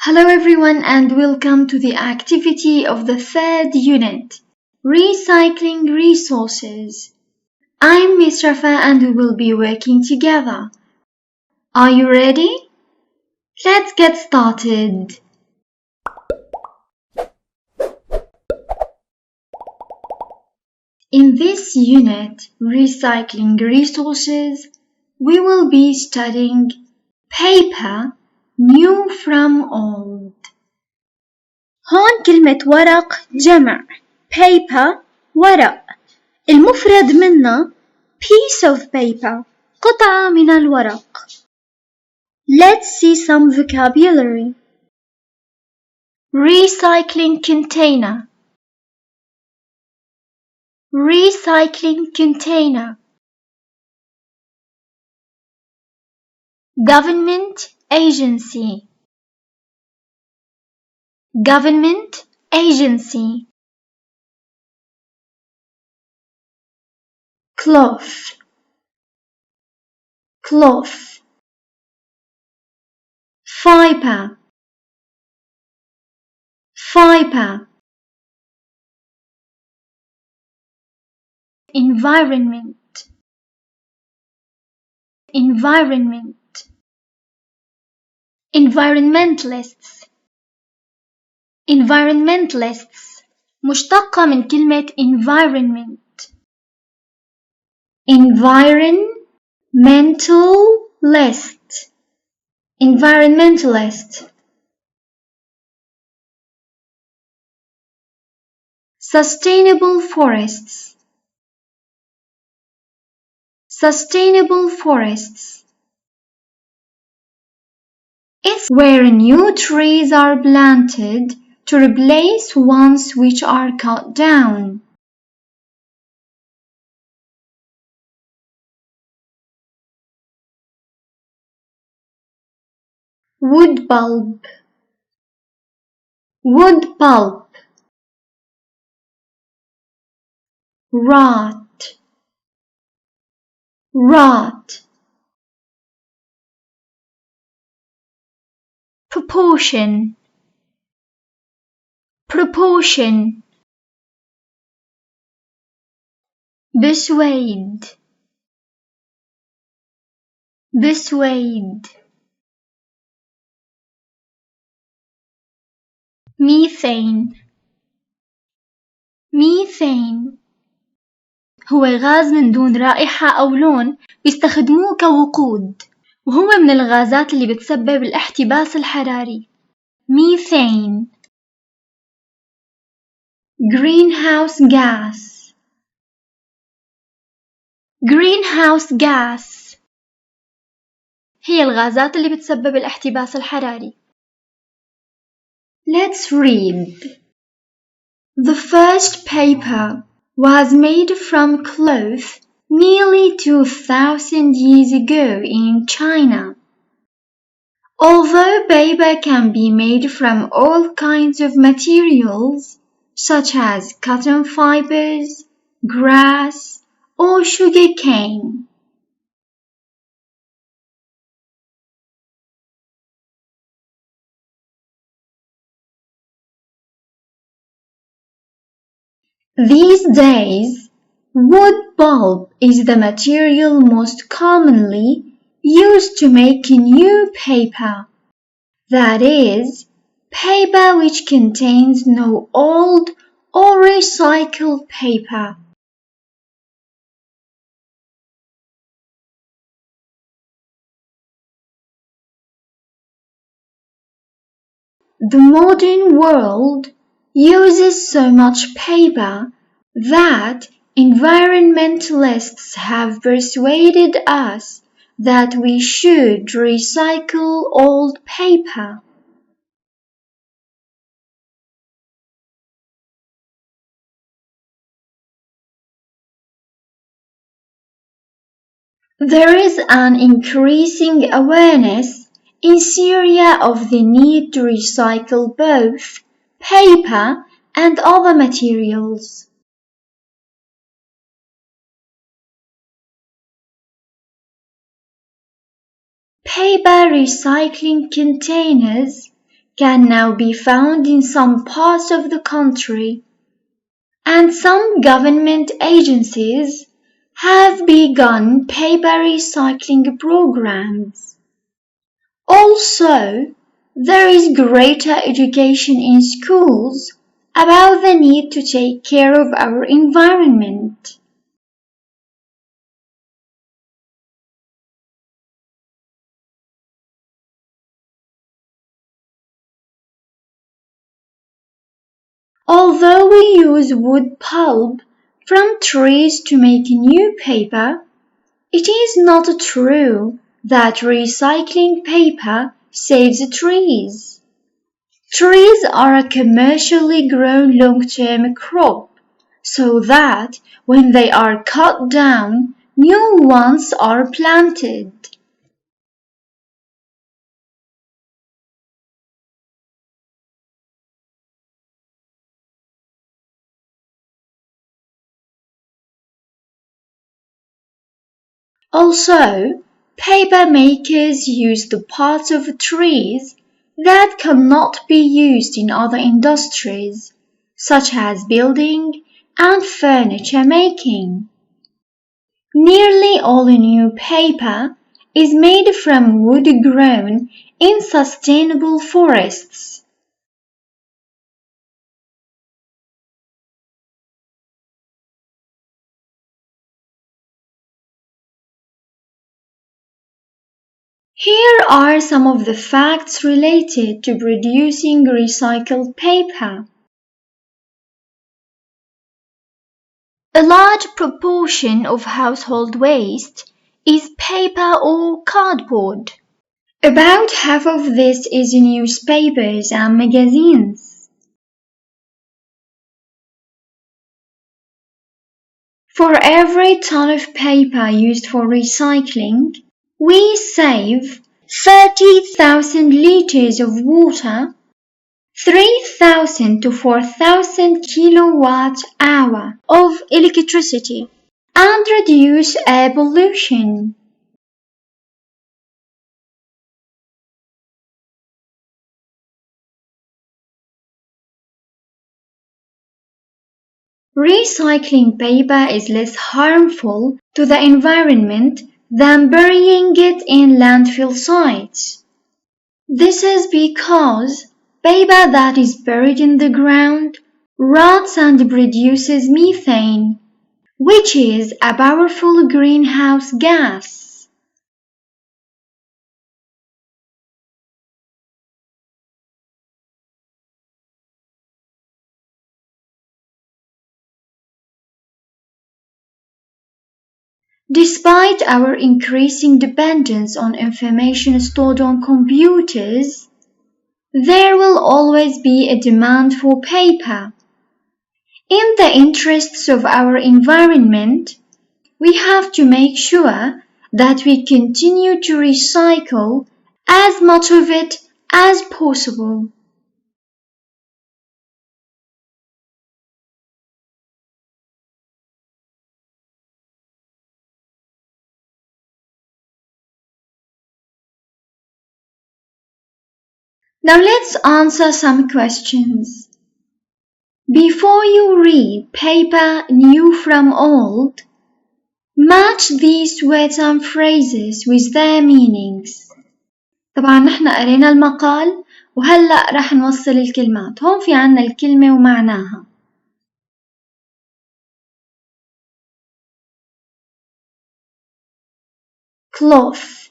Hello everyone and welcome to the activity of the third unit, Recycling Resources. I'm Miss Rafa and we will be working together. Are you ready? Let's get started. In this unit, Recycling Resources, we will be studying paper, new from old. هون كلمة ورق جمع paper ورق. المفرد منه piece of paper قطعة من الورق. Let's see some vocabulary. Recycling container. Recycling container. Government agency. Government agency. Cloth. Cloth. Fiber. Fiber. Environment. Environment. Environmentalists. Environmentalists مشتقة من كلمة environment. Environmentalist. Environmentalist. Sustainable forests. Sustainable forests. It's where new trees are planted to replace ones which are cut down. Wood pulp. Wood pulp. Rot. Rot. Proportion. Proportion. Persuade. Persuade. Methane. Methane هو غاز من دون رائحة أو لون بيستخدموه كوقود، وهو من الغازات اللي بتسبب الاحتباس الحراري. Methane. Greenhouse gas. Greenhouse gas هي الغازات اللي بتسبب الاحتباس الحراري. Let's read. The first paper was made from cloth nearly 2,000 years ago in China. Although paper can be made from all kinds of materials, such as cotton fibers, grass, or sugar cane. These days, wood pulp is the material most commonly used to make new paper. That is, paper which contains no old or recycled paper. The modern world uses so much paper that environmentalists have persuaded us that we should recycle old paper. There is an increasing awareness in Syria of the need to recycle both paper and other materials. Paper recycling containers can now be found in some parts of the country, and some government agencies have begun paper recycling programs. Also, there is greater education in schools about the need to take care of our environment. Although we use wood pulp from trees to make new paper, it is not true that recycling paper saves trees. Trees are a commercially grown long-term crop, so that when they are cut down, new ones are planted. Also, paper makers use the parts of trees that cannot be used in other industries, such as building and furniture making. Nearly all new paper is made from wood grown in sustainable forests. Here are some of the facts related to producing recycled paper. A large proportion of household waste is paper or cardboard. About half of this is in newspapers and magazines. For every ton of paper used for recycling, we save 30,000 liters of water, 3,000 to 4,000 kilowatt-hour of electricity, and reduce air pollution. Recycling paper is less harmful to the environment than burying it in landfill sites. This is because paper that is buried in the ground rots and produces methane, which is a powerful greenhouse gas. Despite our increasing dependence on information stored on computers, there will always be a demand for paper. In the interests of our environment, we have to make sure that we continue to recycle as much of it as possible. Now let's answer some questions. Before you read paper new from old, match these words and phrases with their meanings. طبعا نحن قرينا المقال وهلأ رح نوصل الكلمات. هون في عنا الكلمة ومعناها. cloth,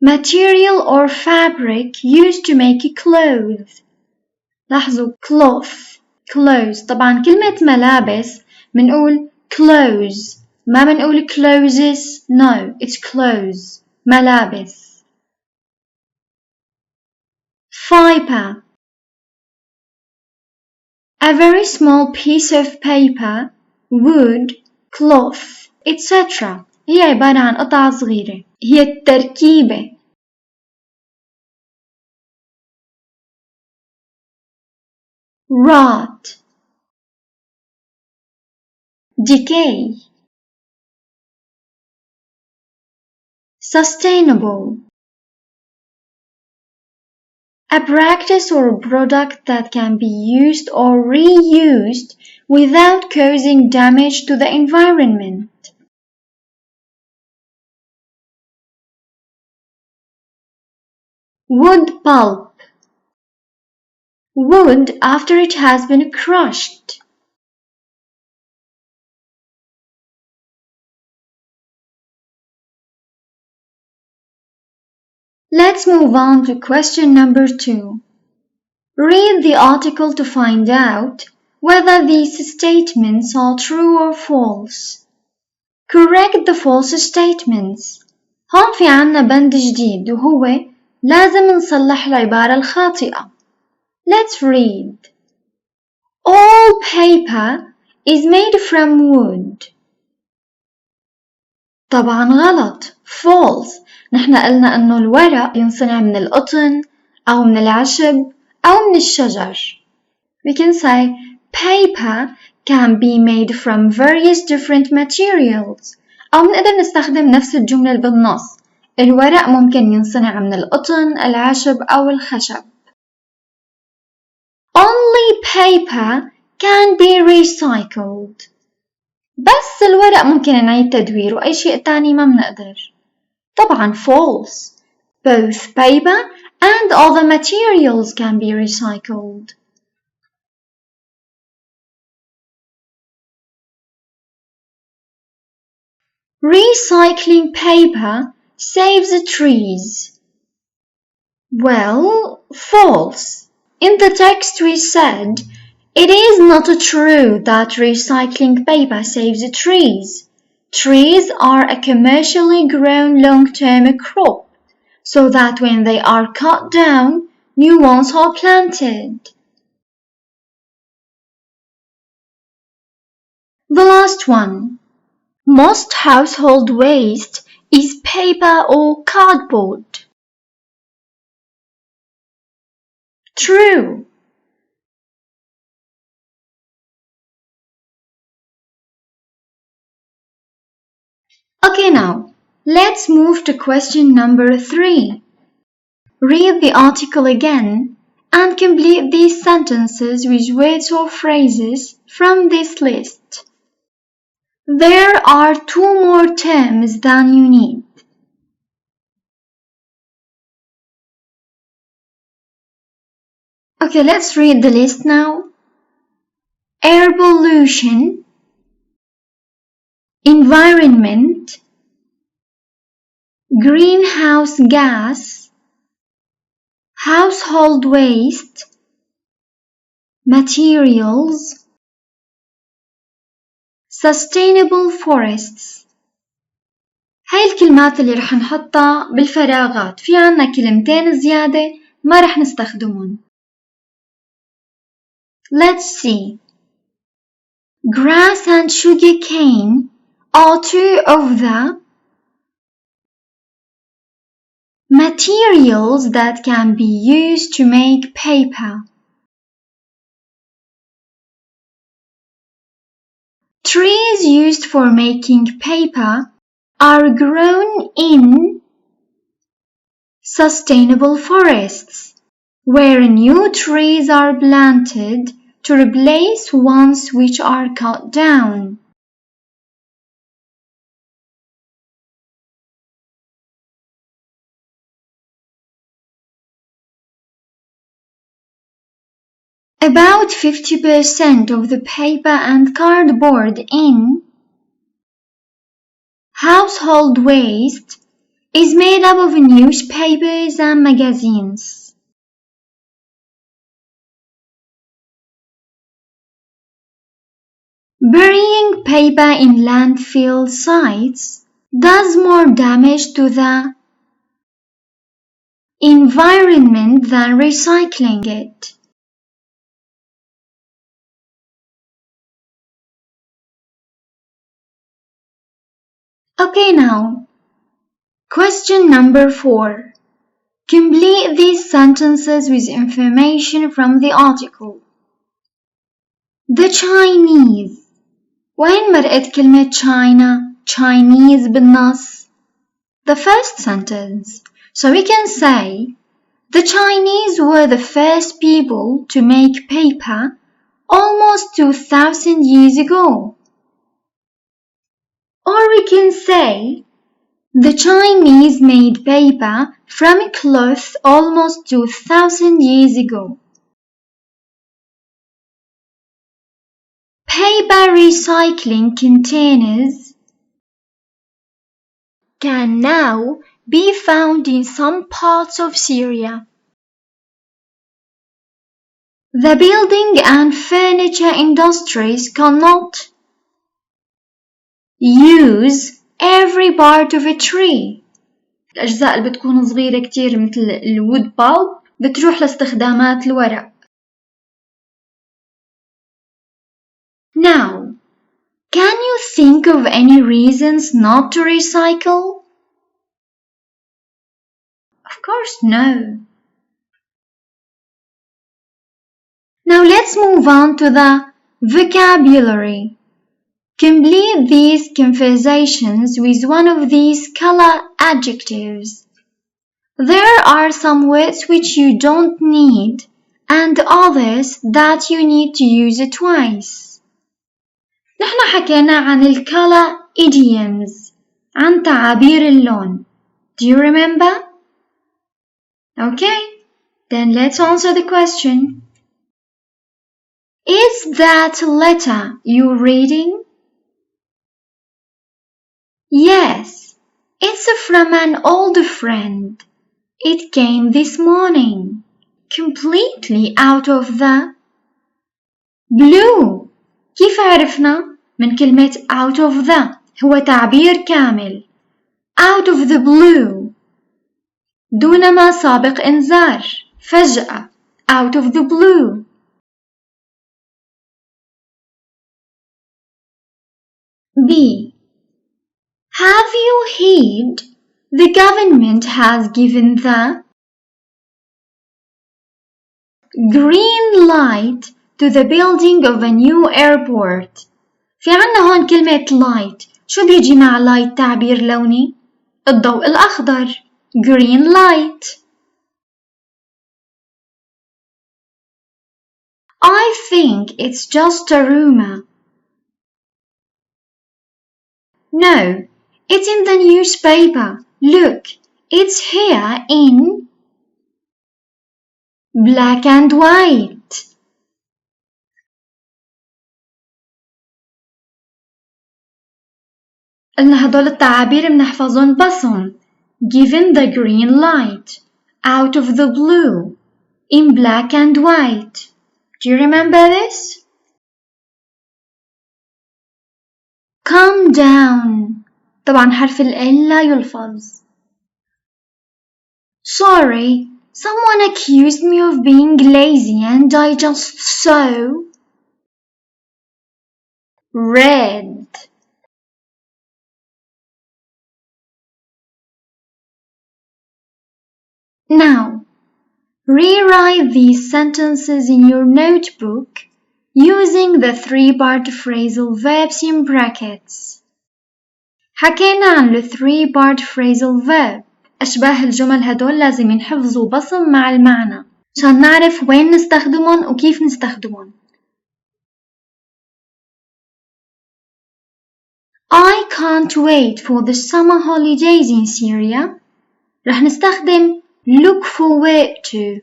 material or fabric used to make clothes. لاحظوا cloth, clothes. طبعا كلمة ملابس منقول clothes، ما منقول clothes. No, it's clothes. ملابس. fiber, a very small piece of paper, wood, cloth, etc. هي عبارة عن قطعة صغيرة. هي التركيبة. rot, decay, sustainable. A practice or product that can be used or reused without causing damage to the environment. Wood pulp. Wood after it has been crushed. Let's move on to question number 2. Read the article to find out whether these statements are true or false. Correct the false statements. هون في عنا بند جديد وهو لازم نصلح العبارة الخاطئة. Let's read. All paper is made from wood. طبعا غلط. False. نحن قلنا أنه الورق ينصنع من القطن أو من العشب أو من الشجر. We can say paper can be made from various different materials. أو نقدر نستخدم نفس الجملة اللي بالنص. الورق ممكن ينصنع من القطن، العشب أو الخشب. Only paper can be recycled. بس الورق ممكن نعيد تدويره وأي شيء تاني ما بنقدر. طبعا false. Both paper and other materials can be recycled. Recycling paper saves the trees. Well, false. In the text we said, it is not true that recycling paper saves the trees. Trees are a commercially grown long-term crop, so that when they are cut down, new ones are planted. The last one. Most household waste is paper or cardboard. True. Okay, now, let's move to question number 3. Read the article again and complete these sentences with words or phrases from this list. There are 2 more terms than you need. Okay, let's read the list now. Air pollution, environment, greenhouse gas, household waste, materials, sustainable forests. هاي الكلمات اللي رح نحطها بالفراغات. في عنا كلمتين زيادة ما رح نستخدمهم. Let's see. Grass and sugar cane are 2 of the materials that can be used to make paper. Trees used for making paper are grown in sustainable forests, where new trees are planted to replace ones which are cut down. About 50% of the paper and cardboard in household waste is made up of newspapers and magazines. Burying paper in landfill sites does more damage to the environment than recycling it. Okay, now, question number 4. Complete these sentences with information from the article. The Chinese. وين مرقت كلمة China؟ Chinese بالنص. the first sentence. So we can say, the Chinese were the first people to make paper almost 2,000 years ago. Or we can say, the Chinese made paper from cloth almost 2,000 years ago. Paper recycling containers can now be found in some parts of Syria. The building and furniture industries cannot use every part of a tree. الأجزاء اللي بتكون صغيرة كتير مثل الwood pulp بتروح لاستخدامات الورق. Now, can you think of any reasons not to recycle? Of course, no. Now let's move on to the vocabulary. Complete these conversations with one of these color adjectives. There are some words which you don't need and others that you need to use twice. نحن حكينا عن الcolor idioms، عن تعابير اللون. Do you remember? Okay, then let's answer the question. Is that letter you reading? Yes, it's from an old friend. It came this morning, completely out of the blue. كيف عرفنا؟ من كلمة out of the هو تعبير كامل. Out of the blue دون ما سابق إنذار، فجأة. Out of the blue. B. Have you heard? The government has given the green light to the building of a new airport. في عنا هون كلمة light. شو بيجي مع light تعبير لوني؟ الضوء الأخضر. Green light. I think it's just a rumor. No, it's in the newspaper. Look, it's here in black and white. قلنا هدول التعابير منحفظون بصن. Given the green light, out of the blue, in black and white. Do you remember this? Calm down. طبعا حرف ال L لا يلفظ. Sorry, someone accused me of being lazy and I just saw red. Now, rewrite these sentences in your notebook using the three-part phrasal verbs in brackets. حكينا عن the three-part phrasal verb. أشباه الجمل هدول لازم ينحفظوا بصم مع المعنى عشان نعرف وين نستخدمهم وكيف نستخدمهم. I can't wait for the summer holidays in Syria. رح نستخدم look forward to.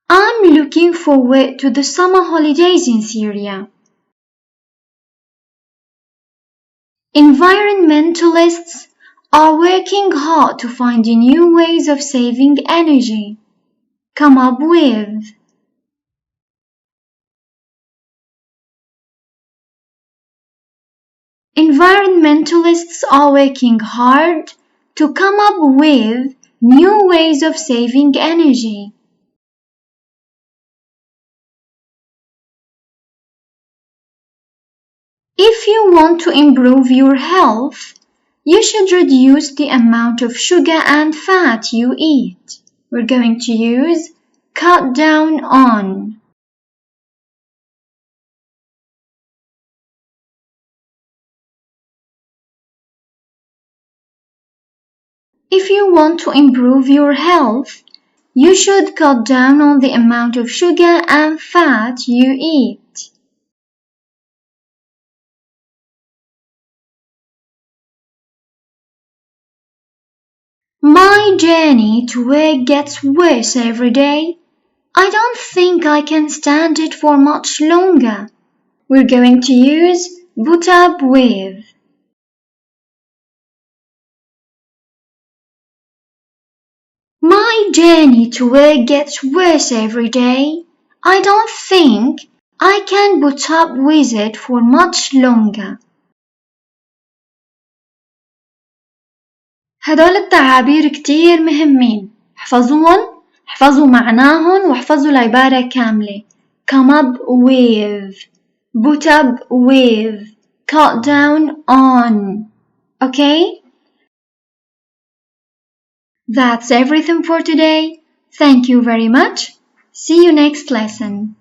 I'm looking forward to the summer holidays in Syria. Environmentalists are working hard to find new ways of saving energy. Come up with. Environmentalists are working hard to come up with new ways of saving energy. If you want to improve your health, you should reduce the amount of sugar and fat you eat. We're going to use cut down on. If you want to improve your health, you should cut down on the amount of sugar and fat you eat. My journey to work gets worse every day. I don't think I can stand it for much longer. We're going to use put up with. My journey to work gets worse every day. I don't think I can put up with it for much longer. هدول التعابير كتير مهمين. احفظوهم، احفظوا معناهم واحفظوا العبارة كاملة. Come up with, put up with, cut down on. Okay? That's everything for today. Thank you very much. See you next lesson.